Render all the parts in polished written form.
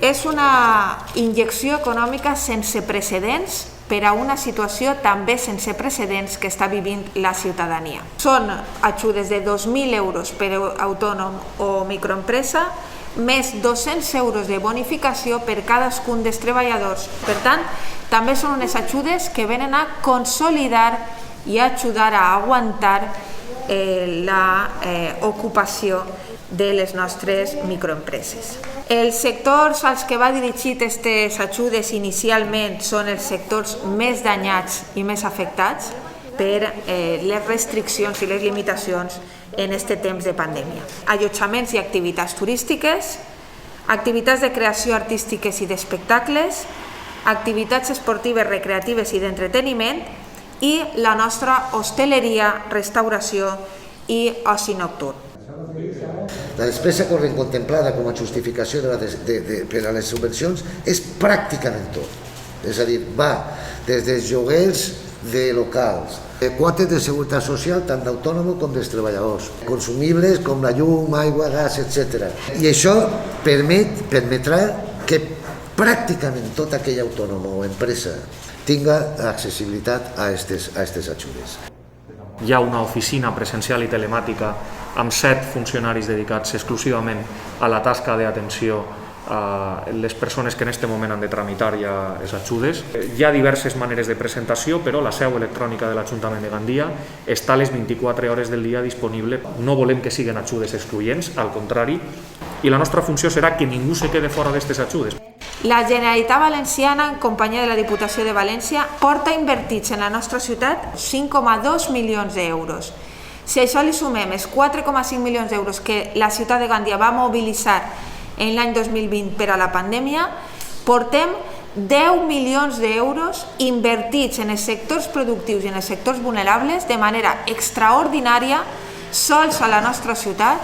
És una injecció econòmica sense precedents per a una situació també sense precedents que està vivint la ciutadania. Són ajudes de 2.000 euros per autònom o microempresa, més 200 euros de bonificació per cadascun dels treballadors. Per tant, també són unes ajudes que venen a consolidar i a ajudar a aguantar l'ocupació de les nostres microempreses. Els sectors als que va dirigit aquestes ajudes inicialment són els sectors més danyats i més afectats per les restriccions i les limitacions en aquest temps de pandèmia. Allotjaments i activitats turístiques, activitats de creació artístiques i d'espectacles, activitats esportives, recreatives i d'entreteniment i la nostra hostaleria, restauració i oci nocturn. La despesa corrent contemplada com a justificació per a les subvencions és pràcticament tot. És a dir, va des dels lloguers de locals, quotes de seguretat social tant d'autònom com dels treballadors, consumibles com la llum, aigua, gas, etc. I això permetrà que pràcticament tot aquell autònom o empresa tinga accessibilitat a aquestes ajudes. Hi ha una oficina presencial i telemàtica amb 7 funcionaris dedicats exclusivament a la tasca d'atenció a les persones que en aquest moment han de tramitar ja les ajudes. Hi ha diverses maneres de presentació, però la seu electrònica de l'Ajuntament de Gandia està a les 24 hores del dia disponible. No volem que siguin ajudes excloents, al contrari, i la nostra funció serà que ningú se quede fora d'aquestes ajudes. La Generalitat Valenciana, en companyia de la Diputació de València, porta invertits en la nostra ciutat 5,2 milions d'euros. Si a això li sumem els 4,5 milions d'euros que la ciutat de Gandia va mobilitzar en l'any 2020 per a la pandèmia, portem 10 milions d'euros invertits en els sectors productius i en els sectors vulnerables de manera extraordinària sols a la nostra ciutat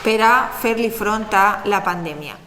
per a fer-li front a la pandèmia.